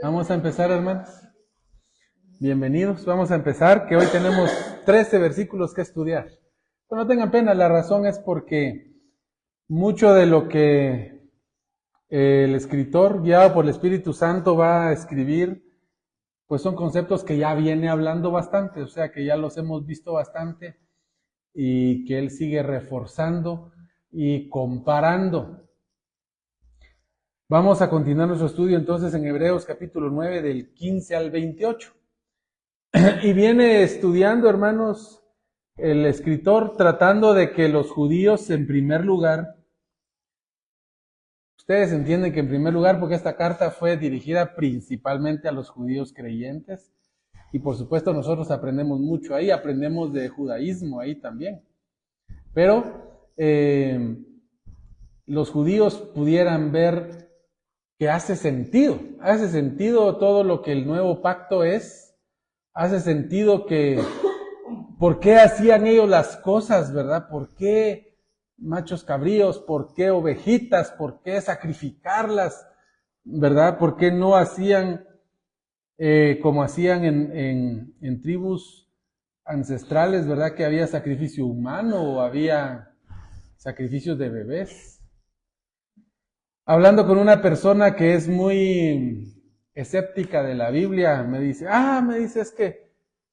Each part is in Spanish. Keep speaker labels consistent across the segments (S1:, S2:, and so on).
S1: Vamos a empezar, hermanos. Bienvenidos. Vamos a empezar, que hoy tenemos 13 versículos que estudiar. Pero no tengan pena, la razón es porque mucho de lo que el escritor, guiado por el Espíritu Santo, va a escribir, pues son conceptos que ya viene hablando bastante, o sea que ya los hemos visto bastante y que él sigue reforzando y comparando. Vamos a continuar nuestro estudio entonces en Hebreos capítulo 9 del 15 al 28. Y viene estudiando, hermanos, el escritor tratando de que los judíos en primer lugar, ustedes entienden que en primer lugar porque esta carta fue dirigida principalmente a los judíos creyentes y por supuesto nosotros aprendemos mucho ahí, aprendemos de judaísmo ahí también. Pero los judíos pudieran ver que hace sentido todo lo que el nuevo pacto es, hace sentido que por qué hacían ellos las cosas, ¿verdad? ¿Por qué machos cabríos? ¿Por qué ovejitas? ¿Por qué sacrificarlas? ¿Verdad? ¿Por qué no hacían como hacían en tribus ancestrales, ¿verdad? Que había sacrificio humano o había sacrificios de bebés. Hablando con una persona que es muy escéptica de la Biblia, me dice, es que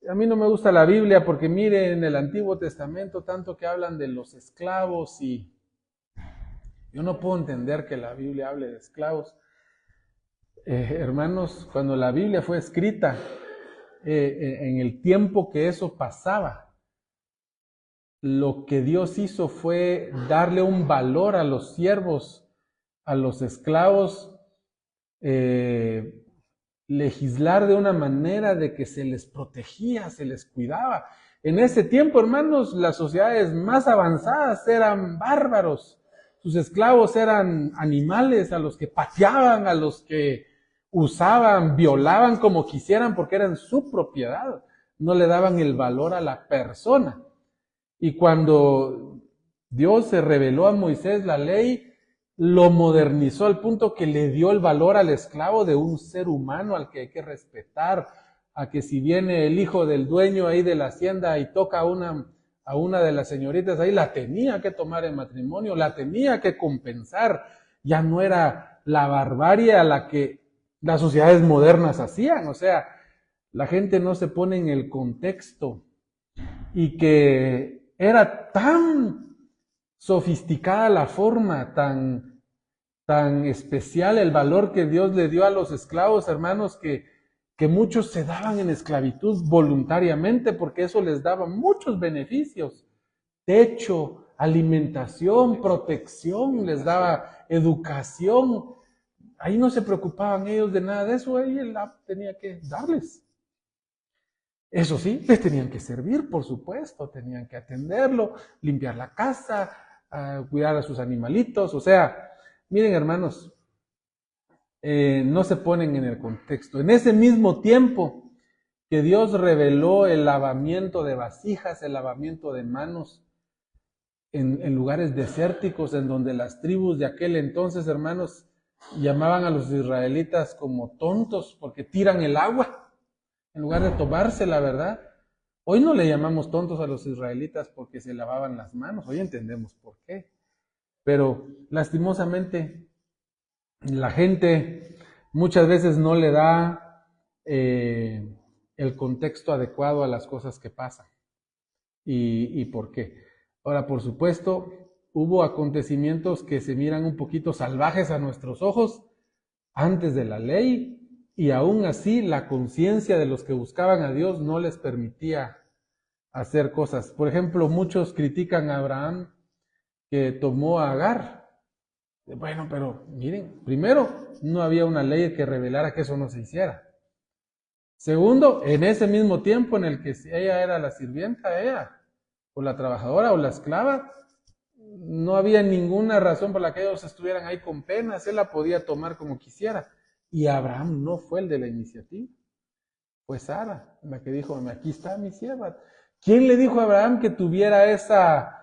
S1: a mí no me gusta la Biblia porque mire en el Antiguo Testamento tanto que hablan de los esclavos y yo no puedo entender que la Biblia hable de esclavos. Hermanos, cuando la Biblia fue escrita, en el tiempo que eso pasaba, lo que Dios hizo fue darle un valor a los siervos, a los esclavos, legislar de una manera de que se les protegía, se les cuidaba. En ese tiempo, hermanos, las sociedades más avanzadas eran bárbaros. Sus esclavos eran animales a los que pateaban, a los que usaban, violaban como quisieran porque eran su propiedad. No le daban el valor a la persona. Y cuando Dios se reveló a Moisés la ley, lo modernizó al punto que le dio el valor al esclavo de un ser humano al que hay que respetar, a que si viene el hijo del dueño ahí de la hacienda y toca a una de las señoritas ahí, la tenía que tomar en matrimonio, la tenía que compensar, ya no era la barbarie a la que las sociedades modernas hacían, o sea, la gente no se pone en el contexto y que era tan sofisticada la forma, tan especial el valor que Dios le dio a los esclavos, hermanos, que muchos se daban en esclavitud voluntariamente porque eso les daba muchos beneficios. Techo, alimentación, protección, les daba educación. Ahí no se preocupaban ellos de nada de eso, ahí él tenía que darles. Eso sí, les tenían que servir, por supuesto, tenían que atenderlo, limpiar la casa, cuidar a sus animalitos, o sea, miren hermanos, no se ponen en el contexto. En ese mismo tiempo que Dios reveló el lavamiento de vasijas, el lavamiento de manos, en lugares desérticos, en donde las tribus de aquel entonces, hermanos, llamaban a los israelitas como tontos porque tiran el agua en lugar de tomarse la verdad. Hoy no le llamamos tontos a los israelitas porque se lavaban las manos, hoy entendemos por qué. Pero lastimosamente la gente muchas veces no le da el contexto adecuado a las cosas que pasan. ¿Y por qué? Ahora, por supuesto, hubo acontecimientos que se miran un poquito salvajes a nuestros ojos antes de la ley, y aún así la conciencia de los que buscaban a Dios no les permitía hacer cosas. Por ejemplo, muchos critican a Abraham que tomó a Agar. Bueno, pero miren, primero, no había una ley que revelara que eso no se hiciera. Segundo, en ese mismo tiempo en el que ella era la sirvienta, ella, o la trabajadora o la esclava, no había ninguna razón por la que ellos estuvieran ahí con penas, él la podía tomar como quisiera. Y Abraham no fue el de la iniciativa, fue Sara, la que dijo, aquí está mi sierva. ¿Quién le dijo a Abraham que tuviera esa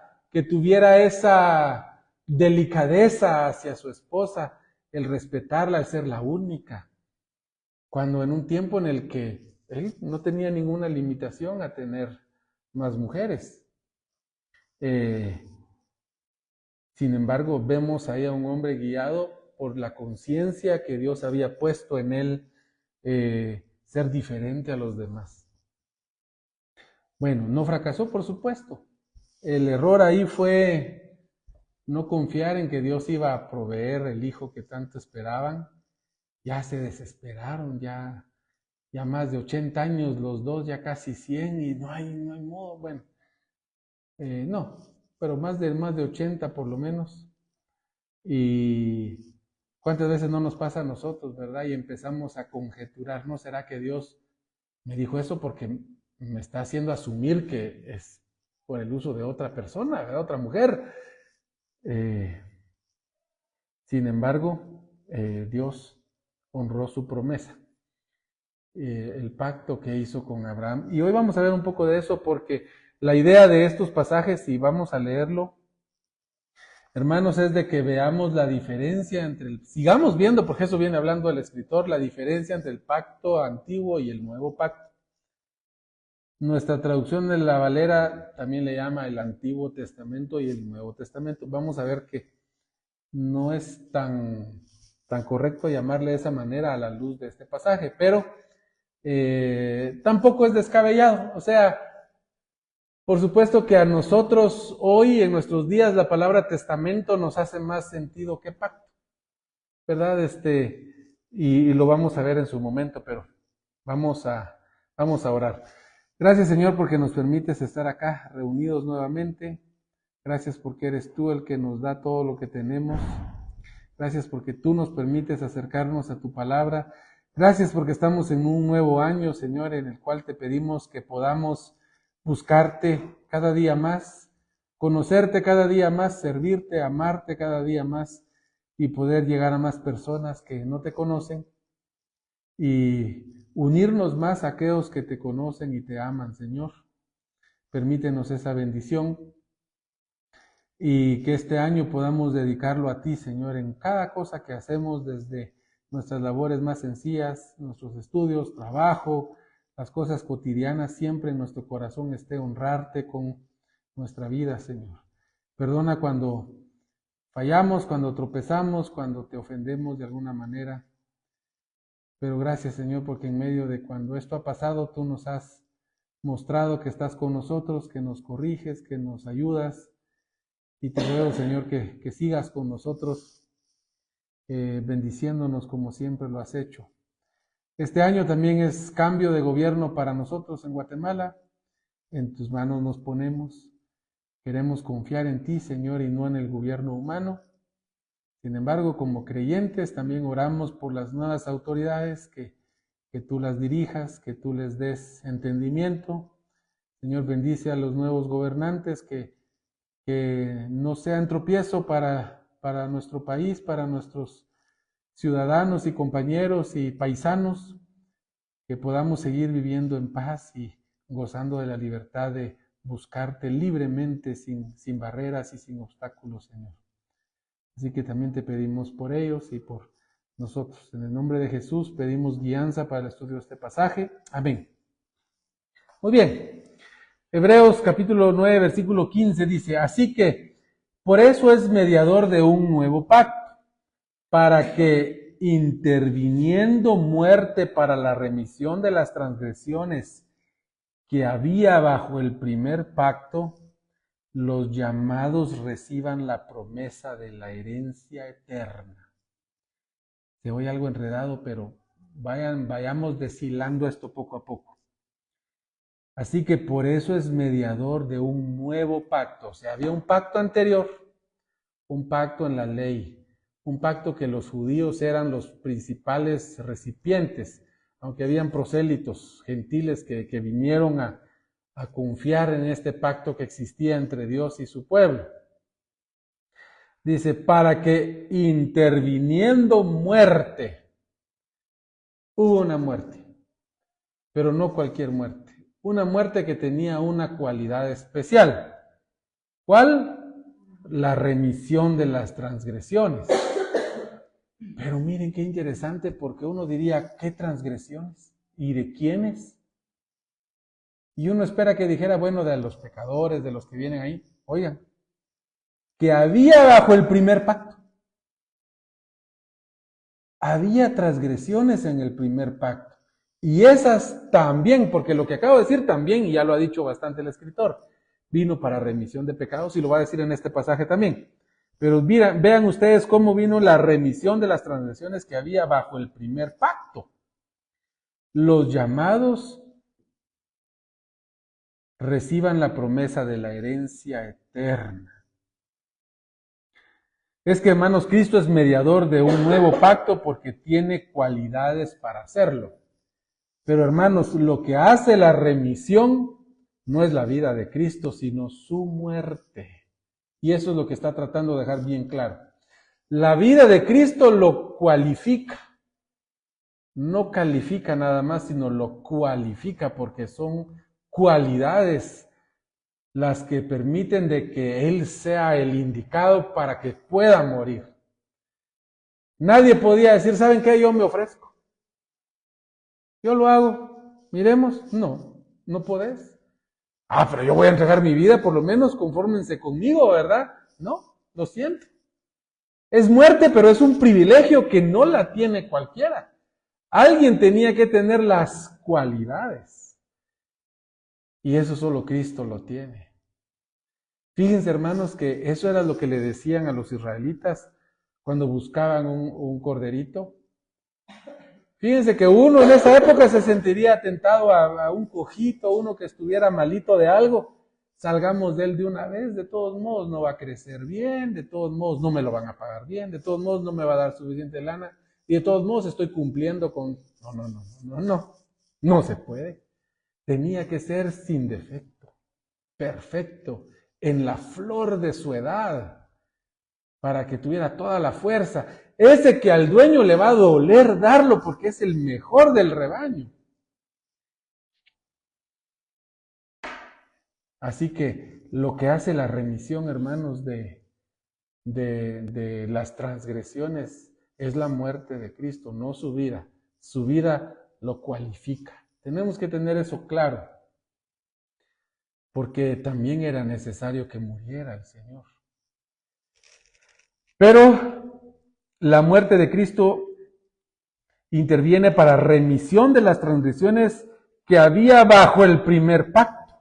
S1: delicadeza hacia su esposa el respetarla, el ser la única, cuando en un tiempo en el que él no tenía ninguna limitación a tener más mujeres. Sin embargo, vemos ahí a un hombre guiado por la conciencia que Dios había puesto en él, ser diferente a los demás. Bueno, no fracasó, por supuesto. El error ahí fue no confiar en que Dios iba a proveer el hijo que tanto esperaban. Ya se desesperaron, ya más de 80 años los dos, ya casi 100 y no hay modo. Bueno, no, pero más de 80 por lo menos. Y cuántas veces no nos pasa a nosotros, ¿verdad? Y empezamos a conjeturar, ¿no será que Dios me dijo eso porque me está haciendo asumir que es por el uso de otra persona, de otra mujer? Sin embargo, Dios honró su promesa, el pacto que hizo con Abraham. Y hoy vamos a ver un poco de eso porque la idea de estos pasajes, y vamos a leerlo, hermanos, es de que veamos la diferencia entre sigamos viendo, porque eso viene hablando el escritor, la diferencia entre el pacto antiguo y el nuevo pacto. Nuestra traducción de la Valera también le llama el Antiguo Testamento y el Nuevo Testamento. Vamos a ver que no es tan correcto llamarle de esa manera a la luz de este pasaje, pero tampoco es descabellado. O sea, por supuesto que a nosotros hoy, en nuestros días, la palabra testamento nos hace más sentido que pacto, ¿verdad? Y lo vamos a ver en su momento, pero vamos a orar. Gracias, Señor, porque nos permites estar acá reunidos nuevamente. Gracias porque eres tú el que nos da todo lo que tenemos. Gracias porque tú nos permites acercarnos a tu palabra. Gracias porque estamos en un nuevo año, Señor, en el cual te pedimos que podamos buscarte cada día más, conocerte cada día más, servirte, amarte cada día más y poder llegar a más personas que no te conocen y unirnos más a aquellos que te conocen y te aman, Señor. Permítenos esa bendición y que este año podamos dedicarlo a ti, Señor, en cada cosa que hacemos, desde nuestras labores más sencillas, nuestros estudios, trabajo, las cosas cotidianas. Siempre en nuestro corazón esté honrarte con nuestra vida, Señor. Perdona cuando fallamos, cuando tropezamos, cuando te ofendemos de alguna manera. Pero gracias, Señor, porque en medio de cuando esto ha pasado, tú nos has mostrado que estás con nosotros, que nos corriges, que nos ayudas. Y te ruego, Señor, que sigas con nosotros, bendiciéndonos como siempre lo has hecho. Este año también es cambio de gobierno para nosotros en Guatemala. En tus manos nos ponemos. Queremos confiar en ti, Señor, y no en el gobierno humano. Sin embargo, como creyentes, también oramos por las nuevas autoridades, que tú las dirijas, que tú les des entendimiento. Señor, bendice a los nuevos gobernantes, que no sean tropiezo para nuestro país, para nuestros ciudadanos y compañeros y paisanos, que podamos seguir viviendo en paz y gozando de la libertad de buscarte libremente, sin barreras y sin obstáculos, Señor. Así que también te pedimos por ellos y por nosotros. En el nombre de Jesús pedimos guianza para el estudio de este pasaje. Amén. Muy bien. Hebreos capítulo 9, versículo 15 dice: así que por eso es mediador de un nuevo pacto, para que, interviniendo muerte para la remisión de las transgresiones que había bajo el primer pacto, los llamados reciban la promesa de la herencia eterna. Se oye algo enredado, pero vayamos deshilando esto poco a poco. Así que por eso es mediador de un nuevo pacto. O sea, había un pacto anterior, un pacto en la ley, un pacto que los judíos eran los principales recipientes, aunque habían prosélitos gentiles que vinieron a confiar en este pacto que existía entre Dios y su pueblo. Dice, para que, interviniendo muerte, hubo una muerte, pero no cualquier muerte. Una muerte que tenía una cualidad especial. ¿Cuál? La remisión de las transgresiones. Pero miren qué interesante, porque uno diría, ¿qué transgresiones? ¿Y de quiénes? Y uno espera que dijera, bueno, de los pecadores, de los que vienen ahí. Oigan, que había bajo el primer pacto. Había transgresiones en el primer pacto. Y esas también, porque lo que acabo de decir también, y ya lo ha dicho bastante el escritor, vino para remisión de pecados y lo va a decir en este pasaje también. Pero vean ustedes cómo vino la remisión de las transgresiones que había bajo el primer pacto. Los llamados reciban la promesa de la herencia eterna. Es que, hermanos, Cristo es mediador de un nuevo pacto porque tiene cualidades para hacerlo. Pero, hermanos, lo que hace la remisión no es la vida de Cristo, sino su muerte. Y eso es lo que está tratando de dejar bien claro. La vida de Cristo lo cualifica. No califica nada más, sino lo cualifica, porque son cualidades las que permiten de que Él sea el indicado para que pueda morir. Nadie podía decir, ¿saben qué? Yo me ofrezco. Yo lo hago. Miremos. No, no podés. Pero yo voy a entregar mi vida, por lo menos confórmense conmigo, ¿verdad? No, lo siento. Es muerte, pero es un privilegio que no la tiene cualquiera. Alguien tenía que tener las cualidades. Y eso solo Cristo lo tiene. Fíjense, hermanos, que eso era lo que le decían a los israelitas cuando buscaban un corderito. Fíjense que uno en esa época se sentiría tentado a un cojito, uno que estuviera malito de algo. Salgamos de él de una vez, de todos modos no va a crecer bien, de todos modos no me lo van a pagar bien, de todos modos no me va a dar suficiente lana, y de todos modos estoy cumpliendo con... No se puede. Tenía que ser sin defecto, perfecto, en la flor de su edad, para que tuviera toda la fuerza. Ese que al dueño le va a doler darlo porque es el mejor del rebaño. Así que lo que hace la remisión, hermanos, de las transgresiones es la muerte de Cristo, no su vida. Su vida lo cualifica. Tenemos que tener eso claro, porque también era necesario que muriera el Señor. Pero la muerte de Cristo interviene para remisión de las transgresiones que había bajo el primer pacto.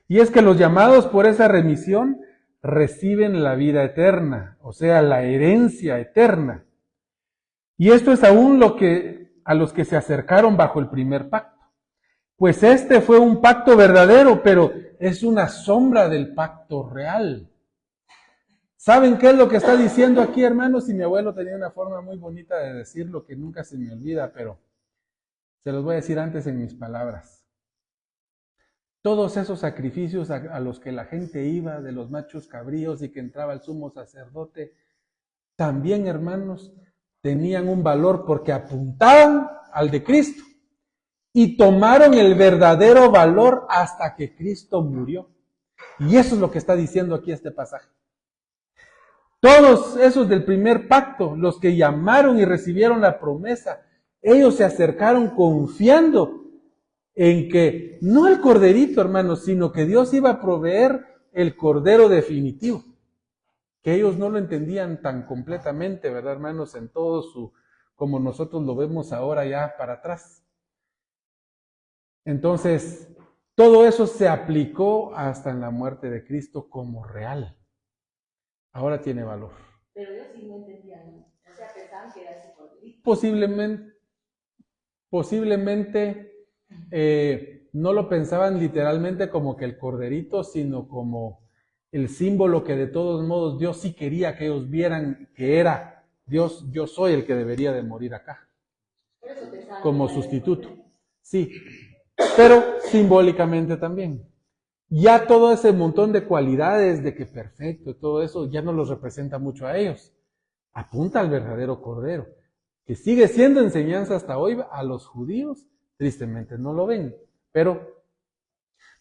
S1: Y es que los llamados por esa remisión reciben la vida eterna, o sea, la herencia eterna. Y esto es aún a los que se acercaron bajo el primer pacto. Pues este fue un pacto verdadero, pero es una sombra del pacto real. ¿Saben qué es lo que está diciendo aquí, hermanos? Y mi abuelo tenía una forma muy bonita de decirlo que nunca se me olvida, pero se los voy a decir antes en mis palabras. Todos esos sacrificios a los que la gente iba, de los machos cabríos y que entraba el sumo sacerdote, también, hermanos, tenían un valor porque apuntaban al de Cristo y tomaron el verdadero valor hasta que Cristo murió. Y eso es lo que está diciendo aquí este pasaje. Todos esos del primer pacto, los que llamaron y recibieron la promesa, ellos se acercaron confiando en que no el corderito, hermanos, sino que Dios iba a proveer el cordero definitivo, que ellos no lo entendían tan completamente, ¿verdad, hermanos? En todo como nosotros lo vemos ahora ya para atrás. Entonces, todo eso se aplicó hasta en la muerte de Cristo como real. Ahora tiene valor.
S2: Pero ellos sí no entendían, o sea, pensaban que era ese corderito.
S1: Posiblemente no lo pensaban literalmente como que el corderito, sino como el símbolo que de todos modos Dios sí quería que ellos vieran que era Dios, yo soy el que debería de morir acá, como sustituto. Sí, pero simbólicamente también. Ya todo ese montón de cualidades de que perfecto, todo eso ya no los representa mucho a ellos. Apunta al verdadero cordero, que sigue siendo enseñanza hasta hoy a los judíos. Tristemente no lo ven, pero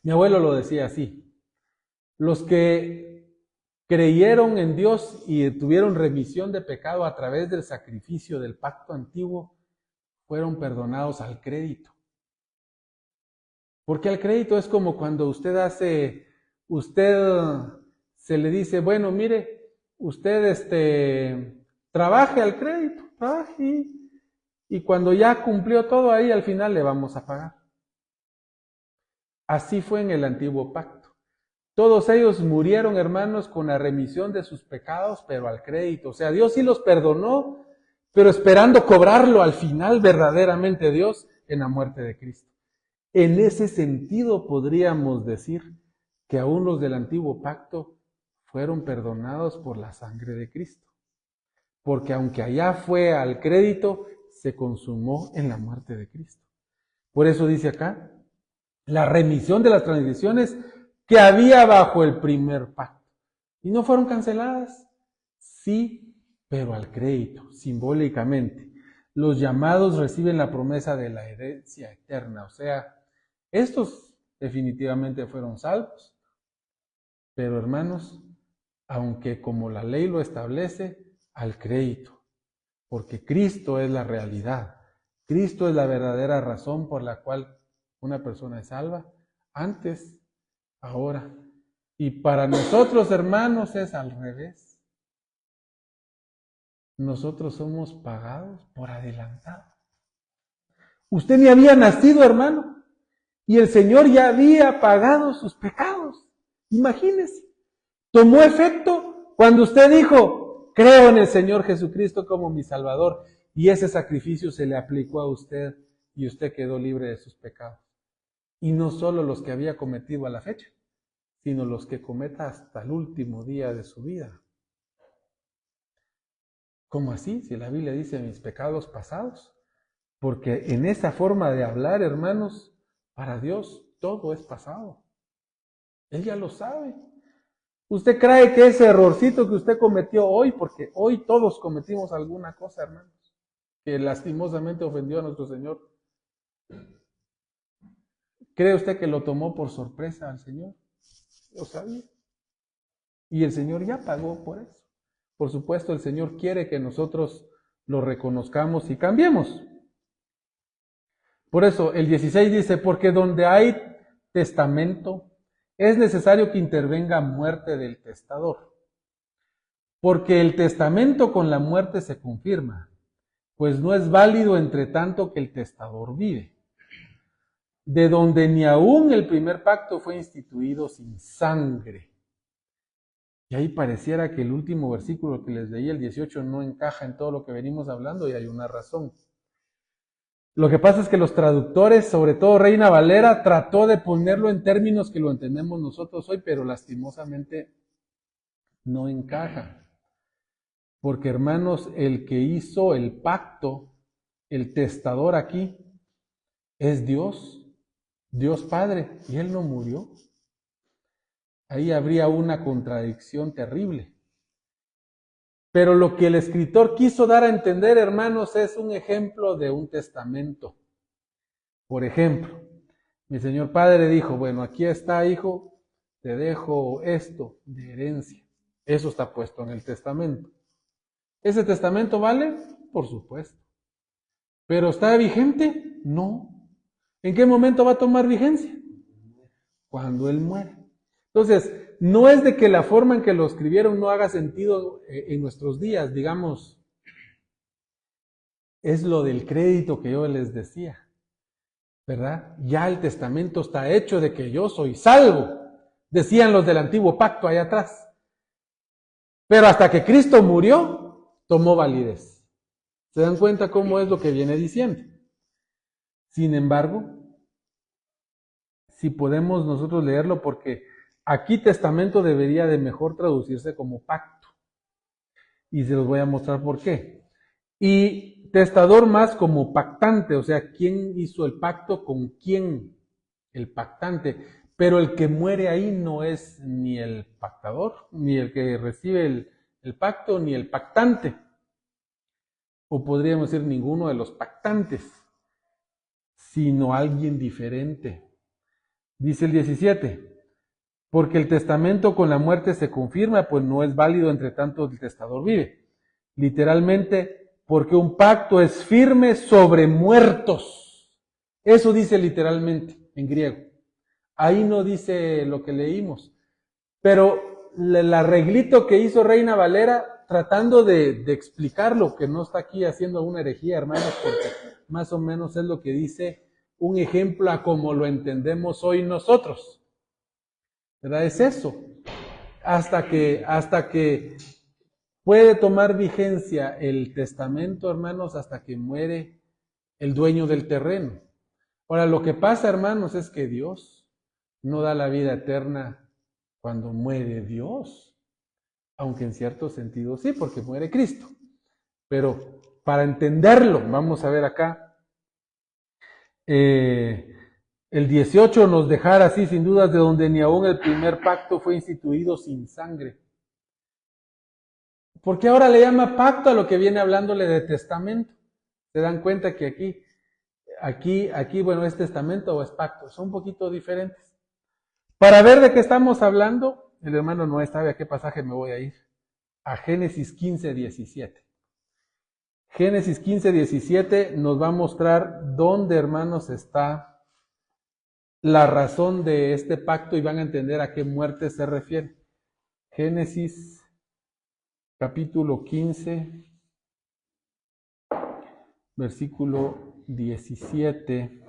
S1: mi abuelo lo decía así: los que creyeron en Dios y tuvieron remisión de pecado a través del sacrificio del pacto antiguo, fueron perdonados al crédito. Porque al crédito es como cuando usted se le dice, bueno, mire, usted trabaje al crédito, trabaje y cuando ya cumplió todo ahí, al final le vamos a pagar. Así fue en el antiguo pacto. Todos ellos murieron, hermanos, con la remisión de sus pecados, pero al crédito. O sea, Dios sí los perdonó, pero esperando cobrarlo al final verdaderamente Dios en la muerte de Cristo. En ese sentido podríamos decir que aún los del antiguo pacto fueron perdonados por la sangre de Cristo. Porque aunque allá fue al crédito, se consumó en la muerte de Cristo. Por eso dice acá, la remisión de las transgresiones que había bajo el primer pacto. Y no fueron canceladas. Sí, pero al crédito, simbólicamente. Los llamados reciben la promesa de la herencia eterna. O sea, estos definitivamente fueron salvos. Pero hermanos, aunque como la ley lo establece, al crédito. Porque Cristo es la realidad. Cristo es la verdadera razón por la cual una persona es salva. Antes, ahora. Y para nosotros, hermanos, es al revés. Nosotros somos pagados por adelantado. Usted ni había nacido, hermano, y el Señor ya había pagado sus pecados. Imagínese. Tomó efecto cuando usted dijo, creo en el Señor Jesucristo como mi Salvador, y ese sacrificio se le aplicó a usted y usted quedó libre de sus pecados. Y no solo los que había cometido a la fecha, sino los que cometa hasta el último día de su vida. ¿Cómo así? Si la Biblia dice mis pecados pasados. Porque en esa forma de hablar, hermanos, para Dios todo es pasado. Él ya lo sabe. Usted cree que ese errorcito que usted cometió hoy, porque hoy todos cometimos alguna cosa, hermanos, que lastimosamente ofendió a nuestro Señor. ¿Cree usted que lo tomó por sorpresa al Señor? Lo sabía. Y el Señor ya pagó por eso. Por supuesto, el Señor quiere que nosotros lo reconozcamos y cambiemos. Por eso, el 16 dice, porque donde hay testamento, es necesario que intervenga muerte del testador. Porque el testamento con la muerte se confirma, pues no es válido entre tanto que el testador vive. De donde ni aún el primer pacto fue instituido sin sangre. Y ahí pareciera que el último versículo que les leí, el 18, no encaja en todo lo que venimos hablando y hay una razón. Lo que pasa es que los traductores, sobre todo Reina Valera, trató de ponerlo en términos que lo entendemos nosotros hoy, pero lastimosamente no encaja. Porque hermanos, el que hizo el pacto, el testador aquí, es Dios, Dios Padre, y Él no murió. Ahí habría una contradicción terrible. Pero lo que el escritor quiso dar a entender, hermanos, es un ejemplo de un testamento. Por ejemplo, mi Señor Padre dijo, bueno, aquí está, hijo, te dejo esto de herencia. Eso está puesto en el testamento. ¿Ese testamento vale? Por supuesto. ¿Pero está vigente? No. ¿En qué momento va a tomar vigencia? Cuando Él muere. Entonces, no es de que la forma en que lo escribieron no haga sentido en nuestros días, digamos, es lo del crédito que yo les decía, ¿verdad? Ya el testamento está hecho de que yo soy salvo, decían los del antiguo pacto allá atrás. Pero hasta que Cristo murió, tomó validez. ¿Se dan cuenta cómo es lo que viene diciendo? Sin embargo, si podemos nosotros leerlo, porque aquí testamento debería de mejor traducirse como pacto. Y se los voy a mostrar por qué. Y testador más como pactante, o sea, ¿quién hizo el pacto con quién? El pactante. Pero el que muere ahí no es ni el pactador, ni el que recibe el pacto, ni el pactante. O podríamos decir ninguno de los pactantes, sino alguien diferente. Dice el 17, porque el testamento con la muerte se confirma, pues no es válido entre tanto el testador vive. Literalmente, porque un pacto es firme sobre muertos. Eso dice literalmente en griego. Ahí no dice lo que leímos. Pero el arreglito que hizo Reina Valera, tratando de explicarlo, que no está aquí haciendo una herejía, hermanos, porque más o menos es lo que dice un ejemplo a como lo entendemos hoy nosotros. ¿Verdad? Es eso. Hasta que puede tomar vigencia el testamento, hermanos, hasta que muere el dueño del terreno. Ahora, lo que pasa, hermanos, es que Dios no da la vida eterna cuando muere Dios, aunque en cierto sentido sí, porque muere Cristo. Pero para entenderlo, vamos a ver acá, el 18 nos dejará así sin dudas de donde ni aún el primer pacto fue instituido sin sangre. ¿Por qué ahora le llama pacto a lo que viene hablándole de testamento? Se dan cuenta que aquí, bueno, es testamento o es pacto, son un poquito diferentes. Para ver de qué estamos hablando, el hermano no sabe a qué pasaje me voy a ir. A Génesis 15, 17. Génesis 15, 17 nos va a mostrar dónde, hermanos, está la razón de este pacto y van a entender a qué muerte se refiere. Génesis capítulo 15, versículo 17.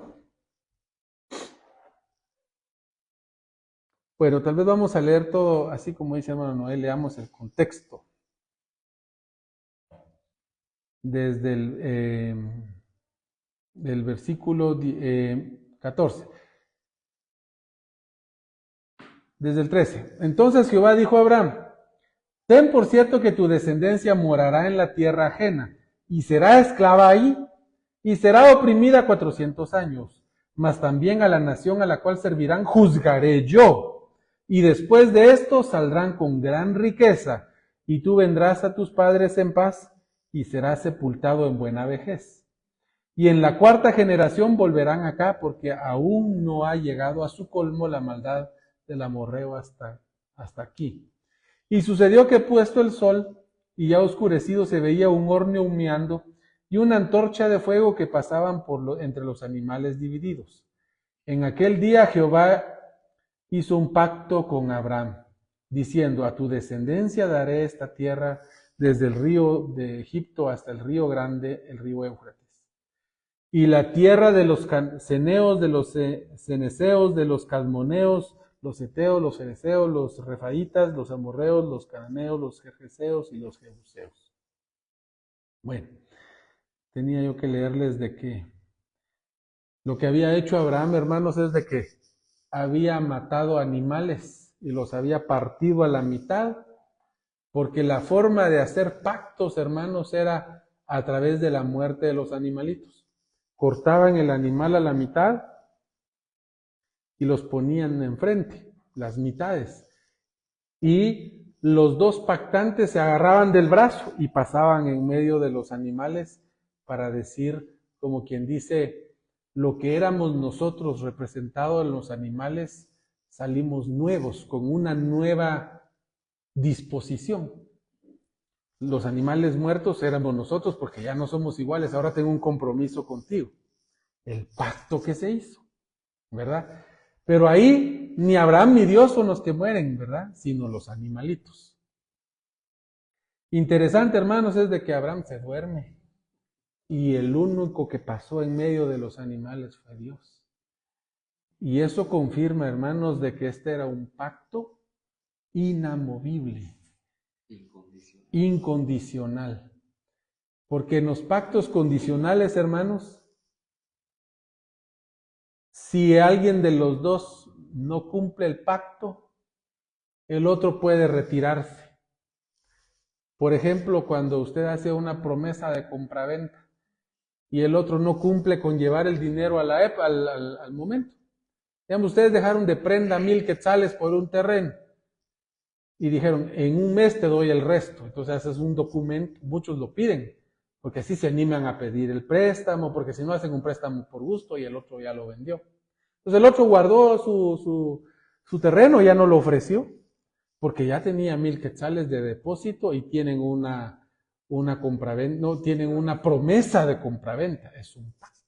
S1: Bueno, tal vez vamos a leer todo así como dice hermano Noel, leamos el contexto. Desde el versículo 14. Desde el 13. Entonces Jehová dijo a Abraham, ten por cierto que tu descendencia morará en la tierra ajena, y será esclava ahí, y será oprimida 400 años, mas también a la nación a la cual servirán juzgaré yo, y después de esto saldrán con gran riqueza, y tú vendrás a tus padres en paz, y serás sepultado en buena vejez. Y en la cuarta generación volverán acá, porque aún no ha llegado a su colmo la maldad del amorreo hasta aquí. Y sucedió que puesto el sol, y ya oscurecido, se veía un horno humeando, y una antorcha de fuego que pasaban entre los animales divididos. En aquel día Jehová hizo un pacto con Abraham, diciendo, a tu descendencia daré esta tierra desde el río de Egipto hasta el río grande, el río Éufrates. Y la tierra de los ceneos, de los ceneseos, de los calmoneos, los heteos, los fereceos, los refaitas, los amorreos, los cananeos, los gergeseos y los jebuseos. Bueno, tenía yo que leerles de que lo que había hecho Abraham, hermanos, es de que había matado animales y los había partido a la mitad, porque la forma de hacer pactos, hermanos, era a través de la muerte de los animalitos. Cortaban el animal a la mitad y los ponían enfrente, las mitades. Y los dos pactantes se agarraban del brazo y pasaban en medio de los animales para decir, como quien dice, lo que éramos nosotros representados en los animales, salimos nuevos, con una nueva disposición. Los animales muertos éramos nosotros porque ya no somos iguales, ahora tengo un compromiso contigo. El pacto que se hizo, ¿verdad? Pero ahí ni Abraham ni Dios son los que mueren, ¿verdad? Sino los animalitos. Interesante, hermanos, es de que Abraham se duerme y el único que pasó en medio de los animales fue Dios. Y eso confirma, hermanos, de que este era un pacto inamovible, incondicional. Porque en los pactos condicionales, hermanos, si alguien de los dos no cumple el pacto, el otro puede retirarse. Por ejemplo, cuando usted hace una promesa de compraventa y el otro no cumple con llevar el dinero al momento. Digamos, ustedes dejaron de prenda 1,000 quetzales por un terreno y dijeron, en un mes te doy el resto. Entonces haces un documento, muchos lo piden, porque así se animan a pedir el préstamo, porque si no hacen un préstamo por gusto y el otro ya lo vendió. Entonces el otro guardó Su terreno ya no lo ofreció, porque ya tenía 1000 quetzales de depósito y tienen una compraventa, no, tienen una promesa de compraventa, es un pacto.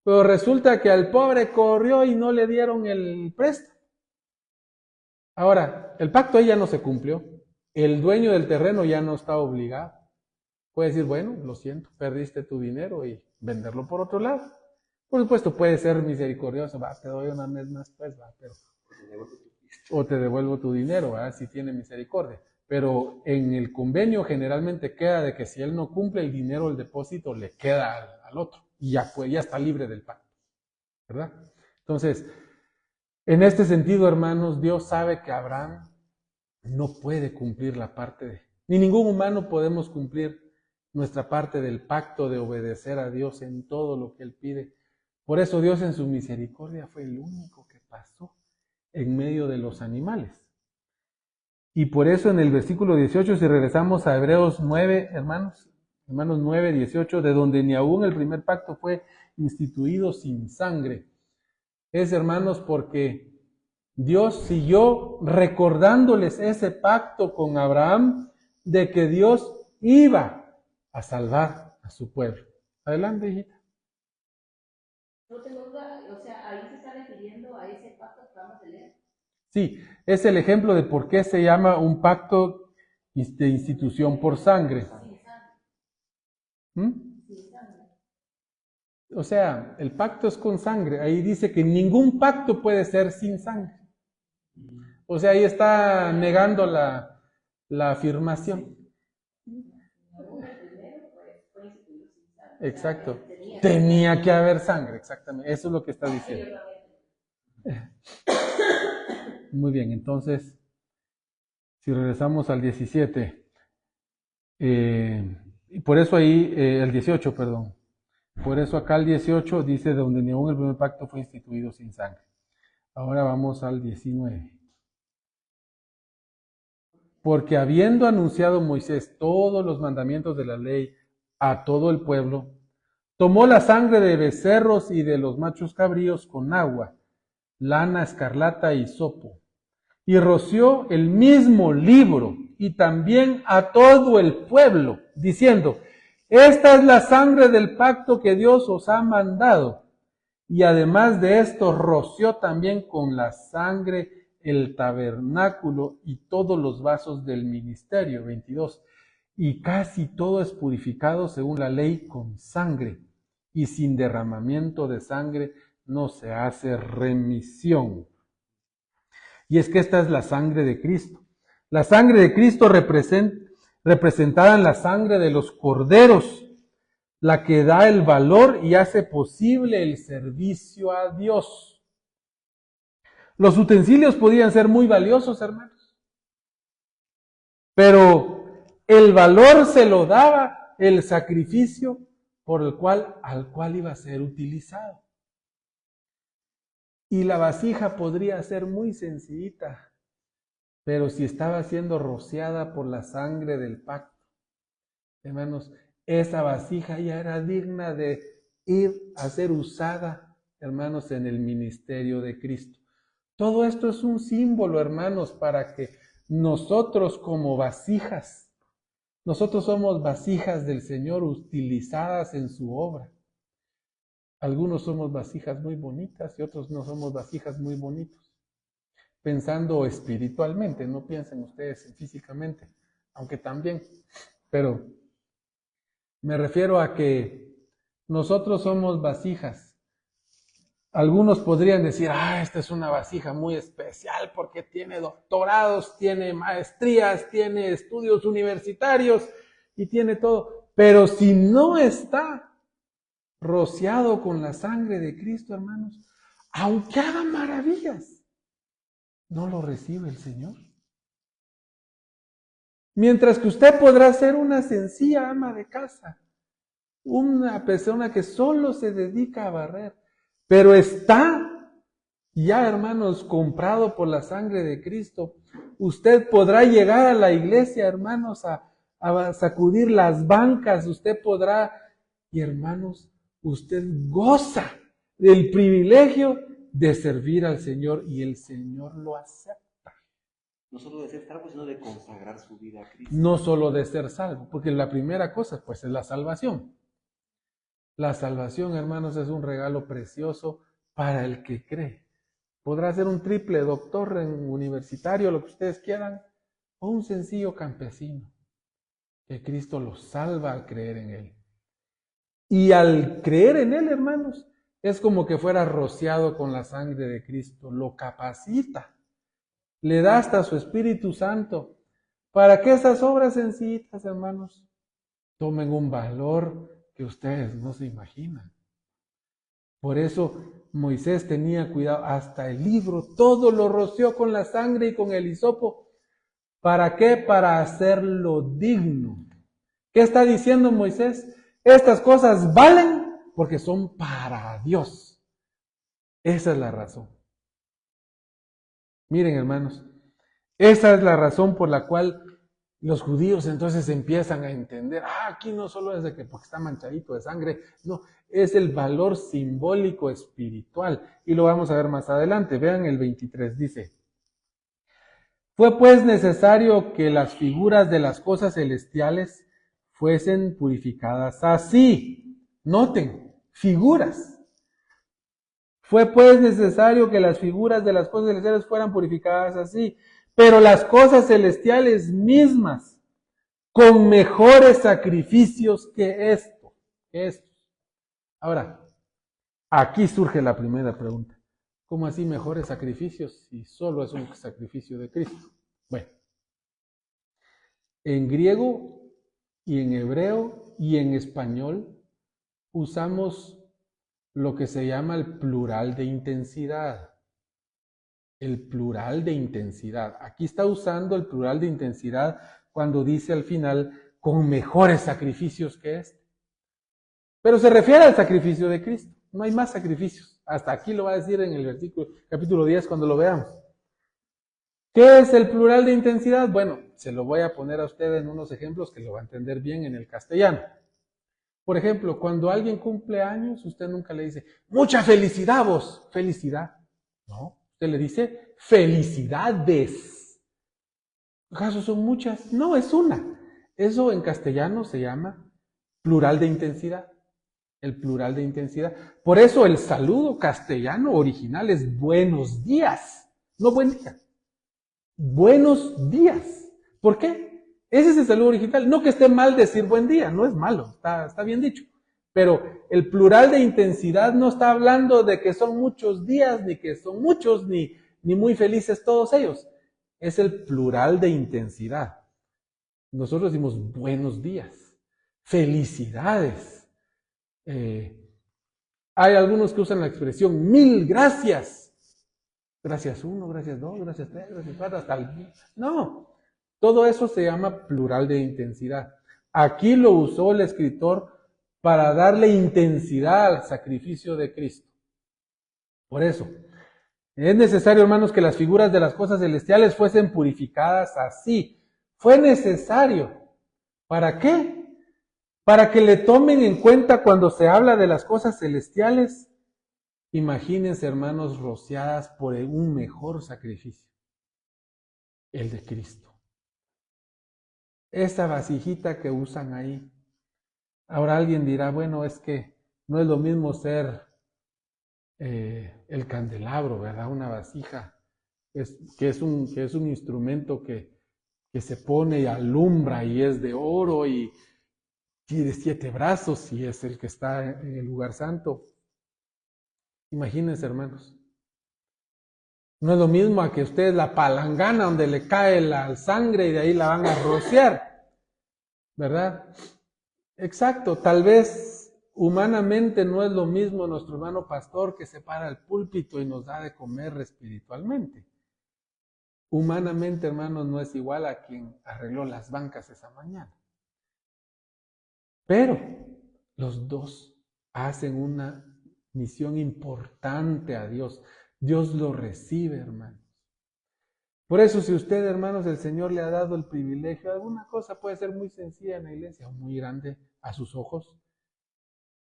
S1: Pero resulta que al pobre corrió y no le dieron el préstamo. Ahora, el pacto ahí ya no se cumplió. El dueño del terreno ya no está obligado. Puede decir, bueno, lo siento, perdiste tu dinero y venderlo por otro lado. Por supuesto, puede ser misericordioso, va, te doy una vez más, pues, va, pero... O te devuelvo tu dinero, ¿verdad? Si tiene misericordia. Pero en el convenio generalmente queda de que si él no cumple el dinero, el depósito le queda al otro. Y ya está libre del pacto, ¿verdad? Entonces, en este sentido, hermanos, Dios sabe que Abraham no puede cumplir la parte ni ningún humano podemos cumplir nuestra parte del pacto de obedecer a Dios en todo lo que Él pide. Por eso Dios en su misericordia fue el único que pasó en medio de los animales. Y por eso en el versículo 18, si regresamos a Hebreos 9, hermanos 9, 18, de donde ni aún el primer pacto fue instituido sin sangre. Es, hermanos, porque Dios siguió recordándoles ese pacto con Abraham de que Dios iba a salvar a su pueblo. Adelante, hijita.
S2: No tengo duda, o sea, ahí se está refiriendo a ese pacto que vamos a leer.
S1: Sí, es el ejemplo de por qué se llama un pacto de institución por sangre.
S2: Sin sangre. Sin sangre.
S1: O sea, el pacto es con sangre. Ahí dice que ningún pacto puede ser sin sangre. O sea, ahí está negando la afirmación. Exacto. Tenía que haber sangre, exactamente. Eso es lo que está diciendo. Muy bien, entonces, si regresamos al 17, y por eso ahí, el 18, perdón. Por eso acá el 18 dice donde ni aún el primer pacto fue instituido sin sangre. Ahora vamos al 19. Porque habiendo anunciado Moisés todos los mandamientos de la ley a todo el pueblo, tomó la sangre de becerros y de los machos cabríos con agua, lana escarlata y hisopo, y roció el mismo libro y también a todo el pueblo, diciendo, esta es la sangre del pacto que Dios os ha mandado. Y además de esto, roció también con la sangre el tabernáculo y todos los vasos del ministerio. 22. Y casi todo es purificado según la ley con sangre, y sin derramamiento de sangre no se hace remisión. Y es que esta es la sangre de Cristo. La sangre de Cristo representada en la sangre de los corderos, la que da el valor y hace posible el servicio a Dios. Los utensilios podían ser muy valiosos, hermanos, pero el valor se lo daba el sacrificio al cual iba a ser utilizado. Y la vasija podría ser muy sencillita, pero si estaba siendo rociada por la sangre del pacto, hermanos, esa vasija ya era digna de ir a ser usada, hermanos, en el ministerio de Cristo. Todo esto es un símbolo, hermanos, para que nosotros como vasijas, nosotros somos vasijas del Señor utilizadas en su obra. Algunos somos vasijas muy bonitas y otros no somos vasijas muy bonitos. Pensando espiritualmente, no piensen ustedes físicamente, aunque también, pero me refiero a que nosotros somos vasijas. Algunos podrían decir, esta es una vasija muy especial porque tiene doctorados, tiene maestrías, tiene estudios universitarios y tiene todo. Pero si no está rociado con la sangre de Cristo, hermanos, aunque haga maravillas, no lo recibe el Señor. Mientras que usted podrá ser una sencilla ama de casa, una persona que solo se dedica a barrer, pero está ya, hermanos, comprado por la sangre de Cristo. Usted podrá llegar a la iglesia, hermanos, a sacudir las bancas, usted podrá, y hermanos, usted goza del privilegio de servir al Señor y el Señor lo acepta.
S3: No solo de ser salvo, sino de consagrar su vida a Cristo.
S1: No solo de ser salvo, porque la primera cosa pues es la salvación. La salvación, hermanos, es un regalo precioso para el que cree. Podrá ser un triple doctor en universitario, lo que ustedes quieran, o un sencillo campesino, que Cristo lo salva al creer en Él. Y al creer en Él, hermanos, es como que fuera rociado con la sangre de Cristo, lo capacita, le da hasta su Espíritu Santo, para que esas obras sencillitas, hermanos, tomen un valor que ustedes no se imaginan. Por eso Moisés tenía cuidado, hasta el libro, todo lo roció con la sangre y con el hisopo. ¿Para qué? Para hacerlo digno. ¿Qué está diciendo Moisés? Estas cosas valen porque son para Dios. Esa es la razón. Miren, hermanos, esa es la razón por la cual los judíos entonces empiezan a entender, aquí no solo es de que porque está manchadito de sangre, no, es el valor simbólico espiritual. Y lo vamos a ver más adelante. Vean el 23, dice: fue pues necesario que las figuras de las cosas celestiales fuesen purificadas así. Noten, figuras. Fue pues necesario que las figuras de las cosas celestiales fueran purificadas así. Pero las cosas celestiales mismas, con mejores sacrificios que estos. Ahora, aquí surge la primera pregunta. ¿Cómo así mejores sacrificios si solo es un sacrificio de Cristo? Bueno, en griego y en hebreo y en español usamos lo que se llama el plural de intensidad. El plural de intensidad. Aquí está usando el plural de intensidad cuando dice al final, con mejores sacrificios que este. Pero se refiere al sacrificio de Cristo. No hay más sacrificios. Hasta aquí lo va a decir en el versículo, capítulo 10 cuando lo veamos. ¿Qué es el plural de intensidad? Bueno, se lo voy a poner a usted en unos ejemplos que lo va a entender bien en el castellano. Por ejemplo, cuando alguien cumple años, usted nunca le dice, mucha felicidad vos, felicidad. No, usted le dice, felicidades. ¿Acaso son muchas? No, es una. Eso en castellano se llama plural de intensidad. El plural de intensidad. Por eso el saludo castellano original es buenos días, no buen día. Buenos días. ¿Por qué? Ese es el saludo original. No que esté mal decir buen día, no es malo, está bien dicho. Pero el plural de intensidad no está hablando de que son muchos días, ni que son muchos, ni muy felices todos ellos. Es el plural de intensidad. Nosotros decimos buenos días, felicidades. Hay algunos que usan la expresión 1000 gracias. Gracias 1, gracias 2, gracias 3, gracias 4, hasta el... No, todo eso se llama plural de intensidad. Aquí lo usó el escritor para darle intensidad al sacrificio de Cristo. Por eso, es necesario, hermanos, que las figuras de las cosas celestiales fuesen purificadas así. Fue necesario. ¿Para qué? Para que le tomen en cuenta cuando se habla de las cosas celestiales. Imagínense, hermanos, rociadas por un mejor sacrificio, el de Cristo. Esa vasijita que usan ahí. Ahora alguien dirá, bueno, es que no es lo mismo ser el candelabro, ¿verdad? Una vasija, que es un instrumento que se pone y alumbra y es de oro y tiene 7 brazos y es el que está en el lugar santo. Imagínense, hermanos. No es lo mismo a que ustedes la palangana donde le cae la sangre y de ahí la van a rociar, ¿verdad? Exacto, tal vez humanamente no es lo mismo nuestro hermano pastor que se para al púlpito y nos da de comer espiritualmente. Humanamente, hermanos, no es igual a quien arregló las bancas esa mañana. Pero los dos hacen una misión importante a Dios. Dios lo recibe, hermanos. Por eso, si usted, hermanos, el Señor le ha dado el privilegio, alguna cosa puede ser muy sencilla en la iglesia, o muy grande a sus ojos,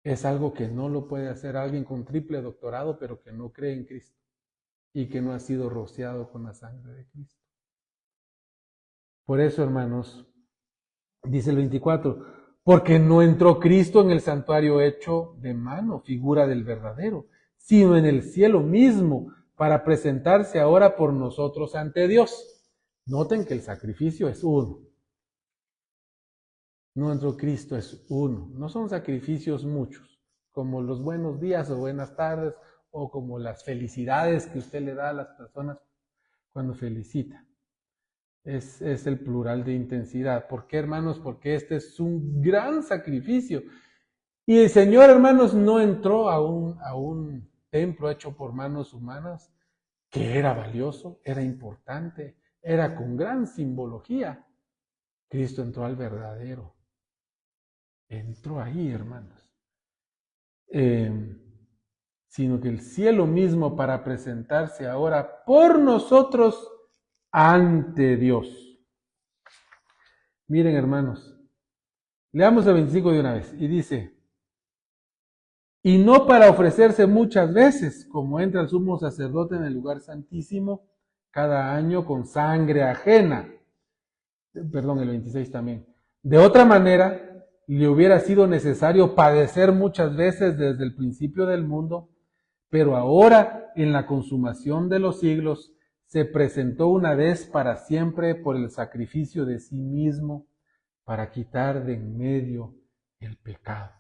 S1: es algo que no lo puede hacer alguien con triple doctorado, pero que no cree en Cristo. y que no ha sido rociado con la sangre de Cristo. Por eso, hermanos, dice el 24, porque no entró Cristo en el santuario hecho de mano, figura del verdadero, sino en el cielo mismo, para presentarse ahora por nosotros ante Dios. Noten que el sacrificio es uno. No entró Cristo, es uno. No son sacrificios muchos, como los buenos días o buenas tardes, o como las felicidades que usted le da a las personas cuando felicita. Es el plural de intensidad. ¿Por qué, hermanos? Porque este es un gran sacrificio. Y el Señor, hermanos, no entró a un templo hecho por manos humanas, que era valioso, era importante, era con gran simbología. Cristo entró al verdadero. Entró ahí, hermanos. Sino que el cielo mismo para presentarse ahora por nosotros ante Dios. Miren, hermanos, leamos el 25 de una vez y dice, y no para ofrecerse muchas veces, como entra el sumo sacerdote en el lugar santísimo cada año con sangre ajena. Perdón, el 26 también. De otra manera, le hubiera sido necesario padecer muchas veces desde el principio del mundo, pero ahora, en la consumación de los siglos, se presentó una vez para siempre por el sacrificio de sí mismo para quitar de en medio el pecado.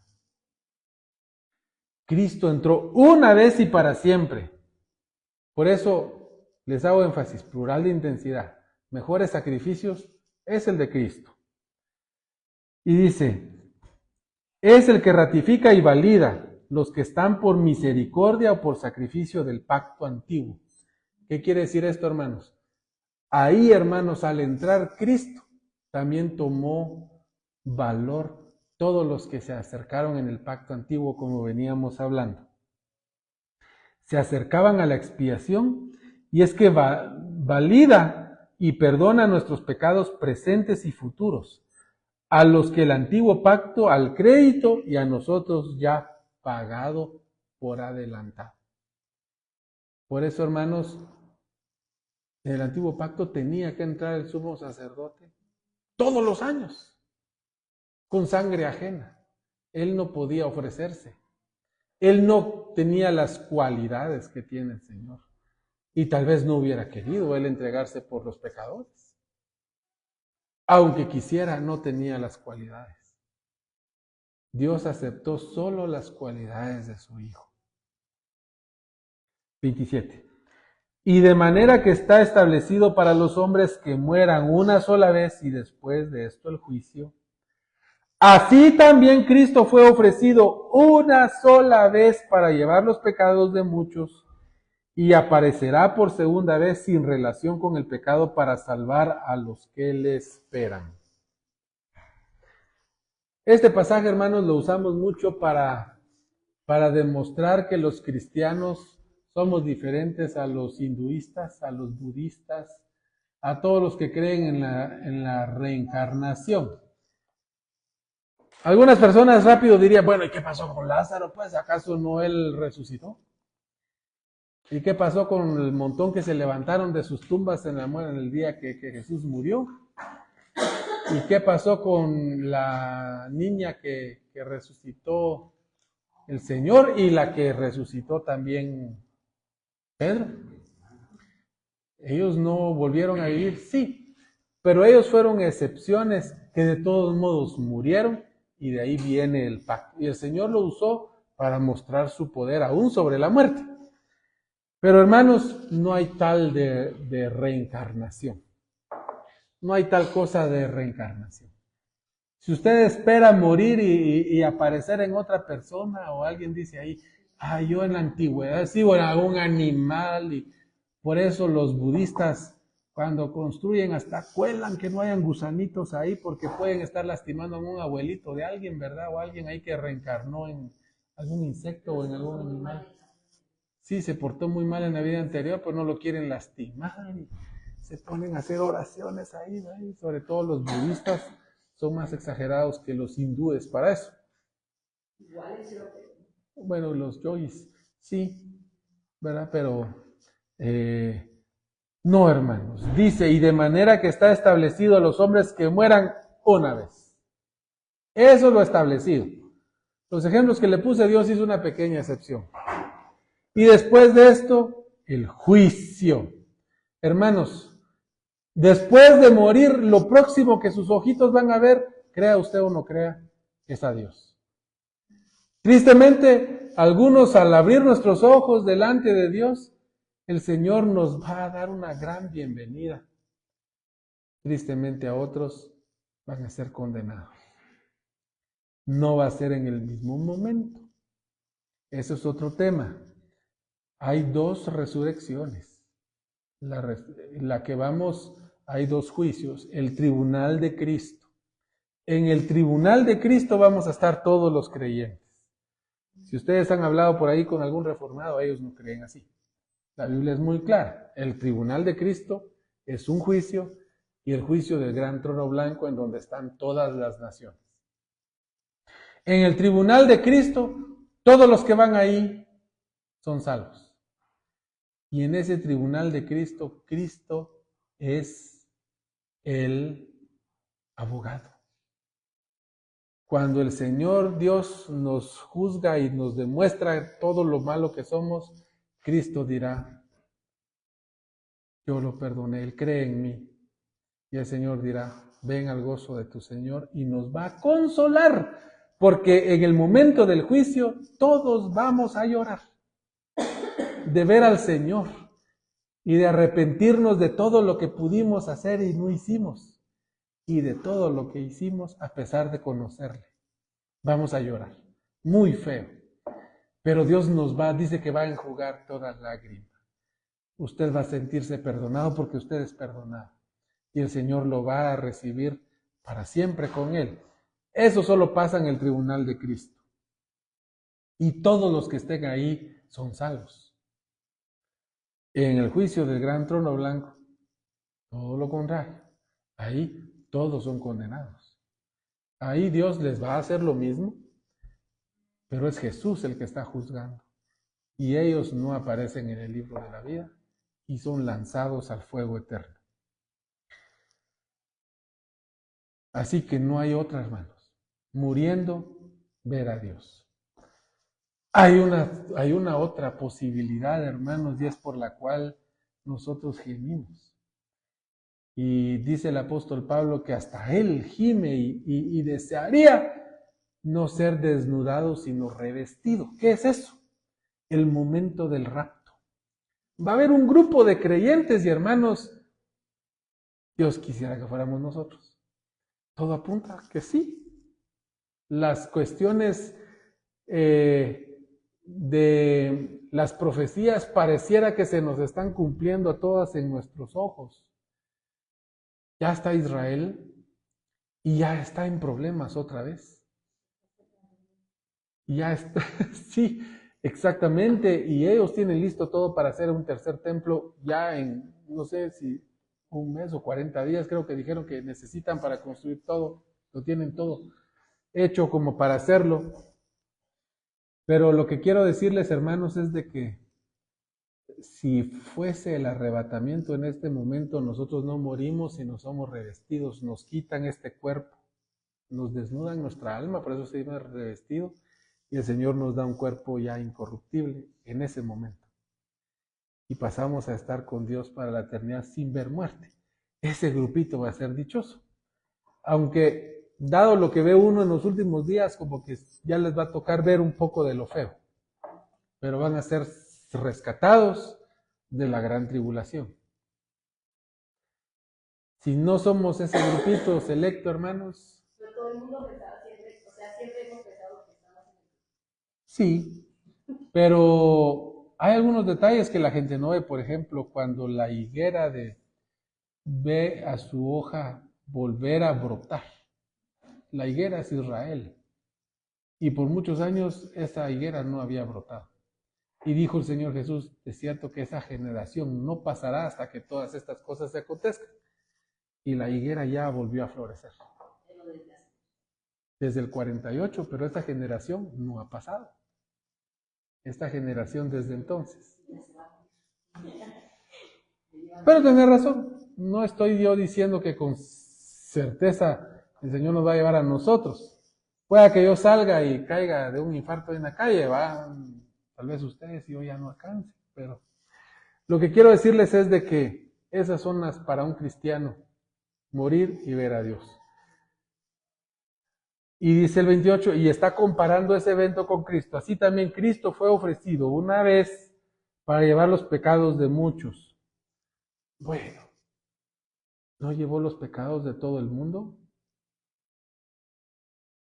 S1: Cristo entró una vez y para siempre. Por eso les hago énfasis, plural de intensidad. Mejores sacrificios es el de Cristo. Y dice, es el que ratifica y valida los que están por misericordia o por sacrificio del pacto antiguo. ¿Qué quiere decir esto, hermanos? Ahí, hermanos, al entrar Cristo, también tomó valor todos los que se acercaron en el pacto antiguo, como veníamos hablando. Se acercaban a la expiación y es que valida y perdona nuestros pecados presentes y futuros, a los que el antiguo pacto al crédito y a nosotros ya pagado por adelantado. Por eso, hermanos, en el antiguo pacto tenía que entrar el sumo sacerdote todos los años, con sangre ajena. Él no podía ofrecerse. Él no tenía las cualidades que tiene el Señor. Y tal vez no hubiera querido él entregarse por los pecadores. Aunque quisiera, no tenía las cualidades. Dios aceptó solo las cualidades de su Hijo. 27. Y de manera que está establecido para los hombres que mueran una sola vez y después de esto el juicio, así también Cristo fue ofrecido una sola vez para llevar los pecados de muchos y aparecerá por segunda vez sin relación con el pecado para salvar a los que le esperan. Este pasaje, hermanos, lo usamos mucho para demostrar que los cristianos somos diferentes a los hinduistas, a los budistas, a todos los que creen en la reencarnación. Algunas personas rápido dirían, bueno, ¿y qué pasó con Lázaro? Pues, ¿acaso no él resucitó? ¿Y qué pasó con el montón que se levantaron de sus tumbas en el día que Jesús murió? ¿Y qué pasó con la niña que resucitó el Señor y la que resucitó también Pedro? Ellos no volvieron a vivir, sí, pero ellos fueron excepciones que de todos modos murieron y de ahí viene el pacto. Y el Señor lo usó para mostrar su poder aún sobre la muerte. Pero hermanos, no hay tal de reencarnación. No hay tal cosa de reencarnación. Si usted espera morir y aparecer en otra persona o alguien dice ahí, yo en la antigüedad sí, bueno, algún animal y por eso los budistas cuando construyen hasta cuelan que no hayan gusanitos ahí porque pueden estar lastimando a un abuelito de alguien, ¿verdad? O alguien ahí que reencarnó en algún insecto o en algún animal. Sí, se portó muy mal en la vida anterior, pues no lo quieren lastimar y se ponen a hacer oraciones ahí, ¿verdad? Sobre todo los budistas son más exagerados que los hindúes para eso. Bueno, los yogis, sí, ¿verdad? Pero No, hermanos. Dice, y de manera que está establecido a los hombres que mueran una vez. Eso es lo establecido. Los ejemplos que le puse, Dios hizo una pequeña excepción. Y después de esto, el juicio. Hermanos, después de morir, lo próximo que sus ojitos van a ver, crea usted o no crea, es a Dios. Tristemente, algunos al abrir nuestros ojos delante de Dios, el Señor nos va a dar una gran bienvenida. Tristemente a otros van a ser condenados. No va a ser en el mismo momento. Eso es otro tema. Hay dos resurrecciones. La que vamos, hay dos juicios. El tribunal de Cristo. En el tribunal de Cristo vamos a estar todos los creyentes. Si ustedes han hablado por ahí con algún reformado, ellos no creen así. La Biblia es muy clara. El tribunal de Cristo es un juicio y el juicio del gran trono blanco en donde están todas las naciones. En el tribunal de Cristo, todos los que van ahí son salvos. Y en ese tribunal de Cristo, Cristo es el abogado. Cuando el Señor Dios nos juzga y nos demuestra todo lo malo que somos, Cristo dirá, yo lo perdoné, Él cree en mí. Y el Señor dirá, ven al gozo de tu Señor y nos va a consolar, porque en el momento del juicio todos vamos a llorar de ver al Señor y de arrepentirnos de todo lo que pudimos hacer y no hicimos, y de todo lo que hicimos a pesar de conocerle. Vamos a llorar, muy feo, pero Dios dice que va a enjugar toda lágrima. Usted va a sentirse perdonado porque usted es perdonado. Y el Señor lo va a recibir para siempre con Él. Eso solo pasa en el tribunal de Cristo. Y todos los que estén ahí son salvos. En el juicio del gran trono blanco, todo lo contrario. Ahí todos son condenados. Ahí Dios les va a hacer lo mismo, pero es Jesús el que está juzgando. Y ellos no aparecen en el libro de la vida y son lanzados al fuego eterno. Así que no hay otra, hermanos. Muriendo, ver a Dios. Hay una otra posibilidad, hermanos, y es por la cual nosotros gemimos. Y dice el apóstol Pablo que hasta él gime y desearía no ser desnudado, sino revestido. ¿Qué es eso? El momento del rapto. Va a haber un grupo de creyentes y hermanos. Dios quisiera que fuéramos nosotros. Todo apunta a que sí. Las cuestiones de las profecías pareciera que se nos están cumpliendo a todas en nuestros ojos. Ya está Israel y ya está en problemas otra vez. Ya está, sí, exactamente, y ellos tienen listo todo para hacer un tercer templo ya en, no sé si un mes o 40 días, creo que dijeron que necesitan para construir todo, lo tienen todo hecho como para hacerlo. Pero lo que quiero decirles, hermanos, es de que si fuese el arrebatamiento en este momento, nosotros no morimos, sino somos revestidos, nos quitan este cuerpo, nos desnudan nuestra alma, por eso se llama revestido, y el Señor nos da un cuerpo ya incorruptible en ese momento. Y pasamos a estar con Dios para la eternidad sin ver muerte. Ese grupito va a ser dichoso. Aunque, dado lo que ve uno en los últimos días, como que ya les va a tocar ver un poco de lo feo. Pero van a ser rescatados de la gran tribulación. Si no somos ese grupito selecto, hermanos.
S2: Pero todo el mundo pensaba siempre, o sea, siempre hemos pensado que estamos en el...
S1: Sí, pero hay algunos detalles que la gente no ve. Por ejemplo, cuando la higuera ve a su hoja volver a brotar. La higuera es Israel. Y por muchos años esa higuera no había brotado. Y dijo el Señor Jesús, es cierto que esa generación no pasará hasta que todas estas cosas se acontezcan. Y la higuera ya volvió a florecer. Desde el 48, pero esta generación no ha pasado. Esta generación desde entonces. Pero tenés razón, no estoy yo diciendo que con certeza el Señor nos va a llevar a nosotros. Pueda que yo salga y caiga de un infarto en la calle, va, tal vez ustedes y yo ya no alcance, pero lo que quiero decirles es de que esas son las para un cristiano, morir y ver a Dios. Y dice el 28, y está comparando ese evento con Cristo. Así también Cristo fue ofrecido una vez para llevar los pecados de muchos. Bueno, ¿no llevó los pecados de todo el mundo?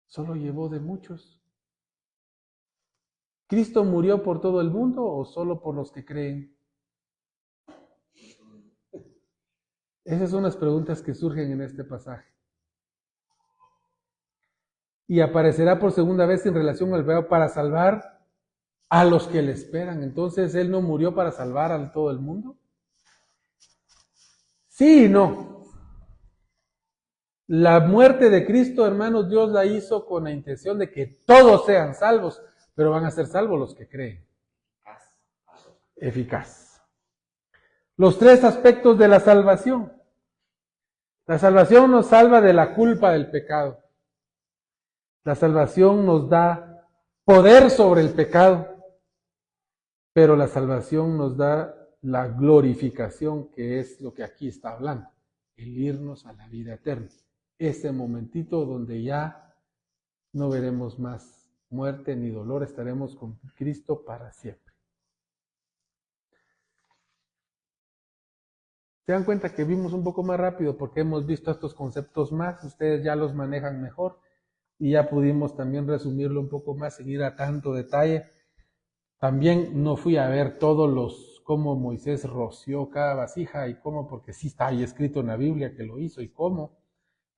S1: Solo llevó de muchos. ¿Cristo murió por todo el mundo o solo por los que creen? Esas son las preguntas que surgen en este pasaje. Y aparecerá por segunda vez en relación al verbo para salvar a los que le esperan. Entonces, ¿Él no murió para salvar a todo el mundo? Sí y no. La muerte de Cristo, hermanos, Dios la hizo con la intención de que todos sean salvos, pero van a ser salvos los que creen. Eficaz. Los tres aspectos de la salvación. La salvación nos salva de la culpa del pecado. La salvación nos da poder sobre el pecado, pero la salvación nos da la glorificación, que es lo que aquí está hablando, el irnos a la vida eterna. Ese momentito donde ya no veremos más muerte ni dolor, estaremos con Cristo para siempre. ¿Se dan cuenta que vimos un poco más rápido porque hemos visto estos conceptos más? Ustedes ya los manejan mejor y ya pudimos también resumirlo un poco más sin ir a tanto detalle. También no fui a ver cómo Moisés roció cada vasija y cómo, porque sí está ahí escrito en la Biblia que lo hizo y cómo.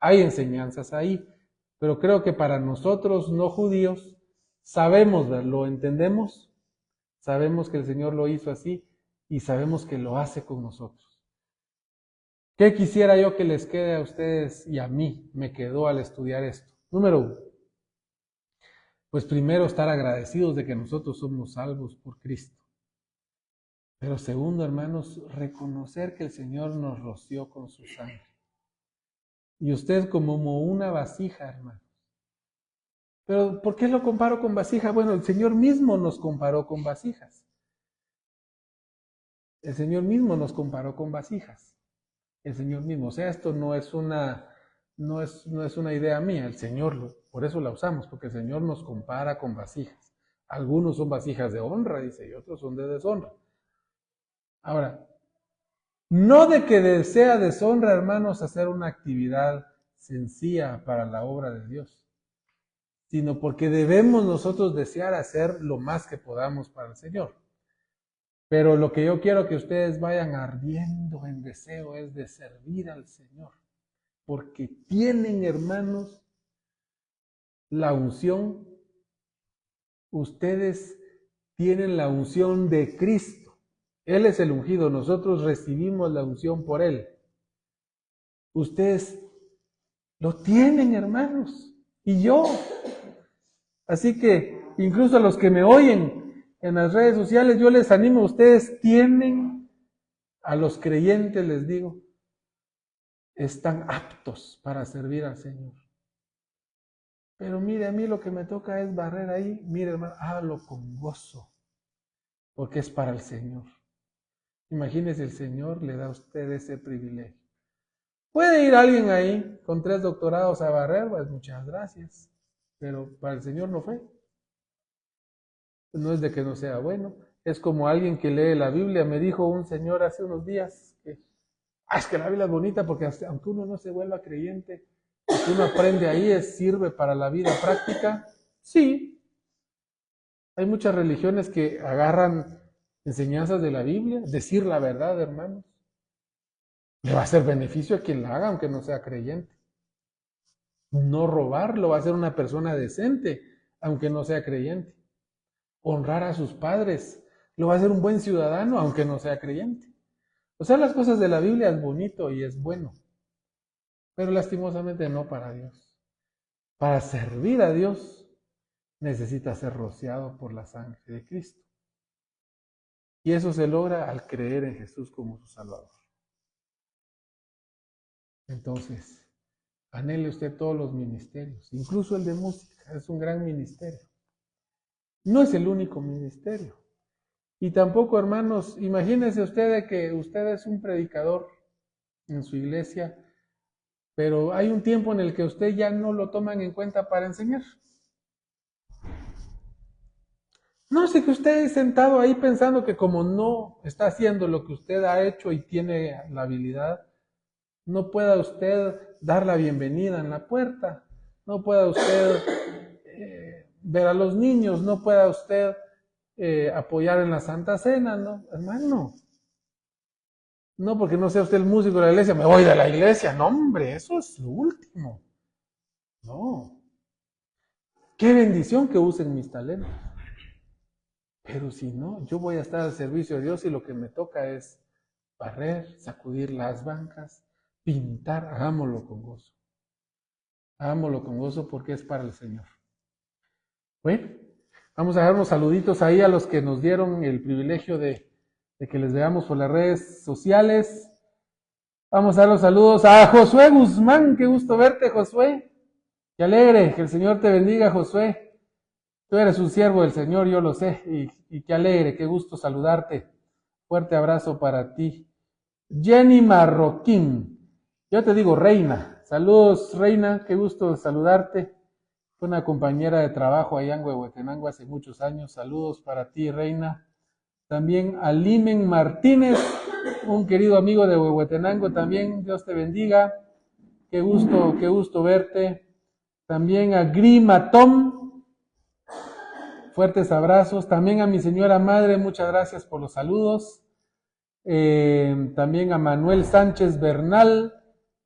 S1: Hay enseñanzas ahí, pero creo que para nosotros no judíos sabemos, lo entendemos, sabemos que el Señor lo hizo así y sabemos que lo hace con nosotros. ¿Qué quisiera yo que les quede a ustedes y a mí? Me quedó al estudiar esto. Número 1. Pues primero estar agradecidos de que nosotros somos salvos por Cristo. Pero segundo, hermanos, reconocer que el Señor nos roció con su sangre. Y usted como una vasija, hermanos. Pero ¿por qué lo comparo con vasija? Bueno, el Señor mismo nos comparó con vasijas. El Señor mismo nos comparó con vasijas. El Señor mismo. O sea, esto no es una idea mía. El Señor, por eso la usamos, porque el Señor nos compara con vasijas. Algunos son vasijas de honra, dice, y otros son de deshonra. Ahora, no de que desea deshonra, hermanos, hacer una actividad sencilla para la obra de Dios, sino porque debemos nosotros desear hacer lo más que podamos para el Señor. Pero lo que yo quiero que ustedes vayan ardiendo en deseo es de servir al Señor, porque tienen, hermanos, la unción. Ustedes tienen la unción de Cristo. Él es el ungido, nosotros recibimos la unción por Él. Ustedes lo tienen, hermanos, y yo. Así que incluso a los que me oyen en las redes sociales, yo les animo, ustedes tienen, a los creyentes les digo, están aptos para servir al Señor. Pero mire, a mí lo que me toca es barrer ahí. Mire, hermano, hágalo con gozo, porque es para el Señor. Imagínese, el Señor le da a usted ese privilegio. ¿Puede ir alguien ahí con 3 doctorados a barrer? Pues muchas gracias. Pero para el Señor no fue. No es de que no sea bueno. Es como alguien que lee la Biblia. Me dijo un señor hace unos días que es que la Biblia es bonita porque aunque uno no se vuelva creyente, lo que uno aprende ahí sirve para la vida práctica. Sí. Hay muchas religiones que agarran enseñanzas de la Biblia, decir la verdad, hermanos. Le va a hacer beneficio a quien la haga, aunque no sea creyente. No robar lo va a hacer una persona decente, aunque no sea creyente. Honrar a sus padres lo va a hacer un buen ciudadano, aunque no sea creyente. O sea, las cosas de la Biblia es bonito y es bueno, pero lastimosamente no para Dios. Para servir a Dios necesita ser rociado por la sangre de Cristo. Y eso se logra al creer en Jesús como su Salvador. Entonces, anhele usted todos los ministerios, incluso el de música, es un gran ministerio. No es el único ministerio. Y tampoco, hermanos, imagínense usted de que usted es un predicador en su iglesia, pero hay un tiempo en el que usted ya no lo toman en cuenta para enseñar. No sé que usted sentado ahí pensando que como no está haciendo lo que usted ha hecho y tiene la habilidad, no pueda usted dar la bienvenida en la puerta, no pueda usted ver a los niños, no pueda usted apoyar en la Santa Cena, ¿no? Hermano, no porque no sea usted el músico de la iglesia, me voy de la iglesia, no hombre, eso es lo último. No. Qué bendición que usen mis talentos. Pero si no, yo voy a estar al servicio de Dios y lo que me toca es barrer, sacudir las bancas, pintar, hagámoslo con gozo. Hagámoslo con gozo porque es para el Señor. Bueno, vamos a dar unos saluditos ahí a los que nos dieron el privilegio de que les veamos por las redes sociales. Vamos a dar los saludos a Josué Guzmán, qué gusto verte, Josué. Qué alegre, que el Señor te bendiga, Josué. Tú eres un siervo del Señor, yo lo sé, y qué alegre, qué gusto saludarte. Fuerte abrazo para ti. Jenny Marroquín, yo te digo Reina. Saludos, Reina, qué gusto saludarte. Fue una compañera de trabajo allá en Huehuetenango hace muchos años. Saludos para ti, Reina. También a Limen Martínez, un querido amigo de Huehuetenango también. Dios te bendiga. Qué gusto verte. También a Grima Tom. Fuertes abrazos. También a mi señora madre, muchas gracias por los saludos. También a Manuel Sánchez Bernal.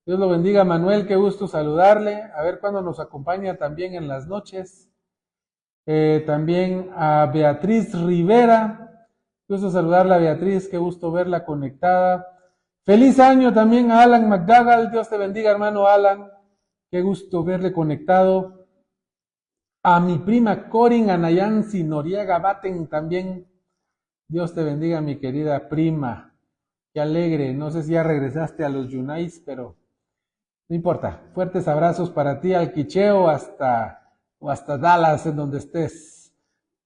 S1: Dios lo bendiga, Manuel, qué gusto saludarle. A ver cuándo nos acompaña también en las noches. También a Beatriz Rivera. Gusto saludarla, Beatriz, qué gusto verla conectada. Feliz año también a Alan McDougall. Dios te bendiga, hermano Alan. Qué gusto verle conectado. A mi prima Corin Anayansi Noriega Baten también. Dios te bendiga, mi querida prima. Qué alegre. No sé si ya regresaste a los Yunais, pero no importa. Fuertes abrazos para ti, al Quicheo, hasta Dallas, en donde estés.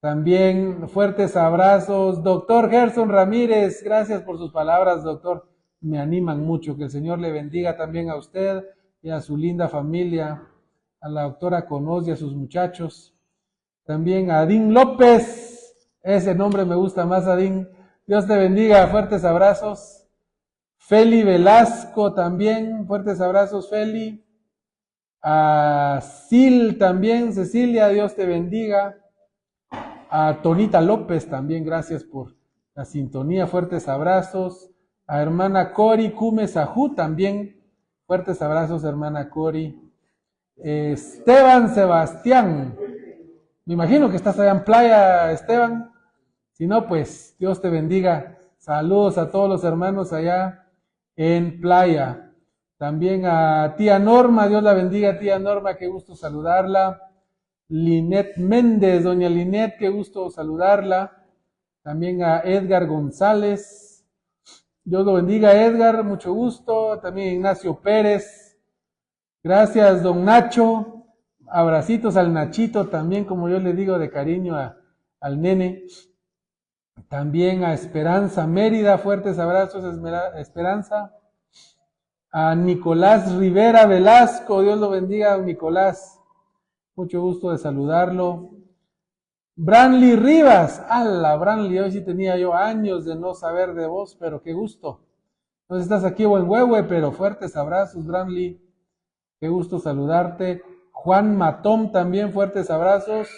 S1: También fuertes abrazos. Doctor Gerson Ramírez, gracias por sus palabras, doctor. Me animan mucho. Que el Señor le bendiga también a usted y a su linda familia. A la doctora Conos y a sus muchachos. También a Adín López. Ese nombre me gusta más, Adín. Dios te bendiga. Fuertes abrazos. Feli Velasco también. Fuertes abrazos, Feli. A Sil también. Cecilia, Dios te bendiga. A Tonita López también, gracias por la sintonía. Fuertes abrazos. A hermana Cori Cume Sajú también. Fuertes abrazos, hermana Cori. Esteban Sebastián. Me imagino que estás allá en playa, Esteban. Si no, pues Dios te bendiga. Saludos a todos los hermanos allá en playa. También a tía Norma, Dios la bendiga, tía Norma, qué gusto saludarla. Linet Méndez, doña Linet, qué gusto saludarla. También a Edgar González. Dios lo bendiga, Edgar, mucho gusto. También Ignacio Pérez. Gracias, don Nacho. Abracitos al Nachito, también como yo le digo de cariño al nene. También a Esperanza Mérida, fuertes abrazos, Esperanza. A Nicolás Rivera Velasco, Dios lo bendiga, Nicolás. Mucho gusto de saludarlo. Branly Rivas, ala, Branly, hoy sí tenía yo años de no saber de vos, pero qué gusto. No estás aquí o en Huehue, pero fuertes abrazos, Branly. Qué gusto saludarte. Juan Matón también, fuertes abrazos.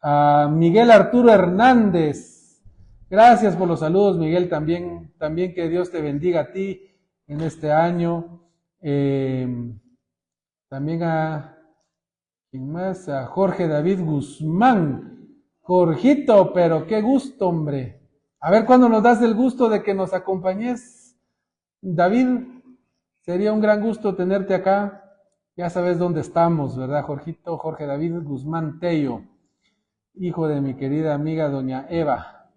S1: A Miguel Arturo Hernández. Gracias por los saludos, Miguel, también que Dios te bendiga a ti en este año. También a, ¿quién más? A Jorge David Guzmán. Jorgito, pero qué gusto, hombre. A ver cuándo nos das el gusto de que nos acompañes, David. Sería un gran gusto tenerte acá. Ya sabes dónde estamos, ¿verdad, Jorgito? Jorge David Guzmán Tello, hijo de mi querida amiga doña Eva.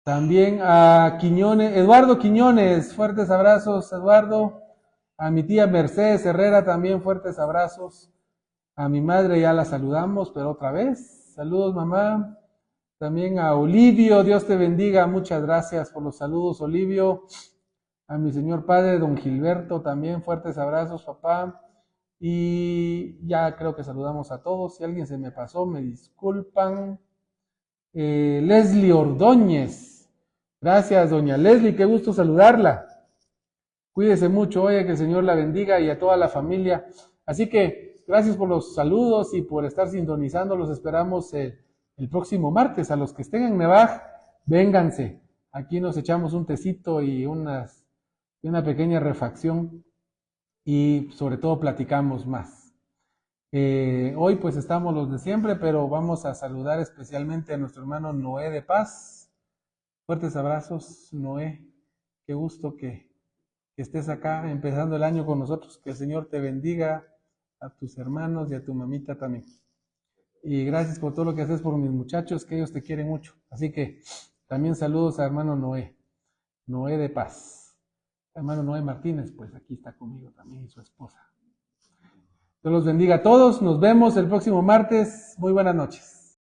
S1: También a Quiñones, Eduardo Quiñones, fuertes abrazos, Eduardo. A mi tía Mercedes Herrera también fuertes abrazos. A mi madre ya la saludamos, pero otra vez. Saludos, mamá. También a Olivio, Dios te bendiga. Muchas gracias por los saludos, Olivio. A mi señor padre, don Gilberto, también fuertes abrazos, papá. Y ya creo que saludamos a todos. Si alguien se me pasó, me disculpan. Leslie Ordóñez. Gracias, doña Leslie, qué gusto saludarla. Cuídese mucho, oye, que el Señor la bendiga y a toda la familia. Así que gracias por los saludos y por estar sintonizando. Los esperamos el próximo martes. A los que estén en Nevaj, vénganse. Aquí nos echamos un tecito y una pequeña refacción y sobre todo platicamos más. Hoy pues estamos los de siempre, pero vamos a saludar especialmente a nuestro hermano Noé de Paz. Fuertes abrazos, Noé. Qué gusto que estés acá empezando el año con nosotros. Que el Señor te bendiga, a tus hermanos y a tu mamita también. Y gracias por todo lo que haces por mis muchachos, que ellos te quieren mucho. Así que también saludos a hermano Noé, Noé de Paz. Hermano Noé Martínez, pues aquí está conmigo también y su esposa. Dios los bendiga a todos. Nos vemos el próximo martes. Muy buenas noches.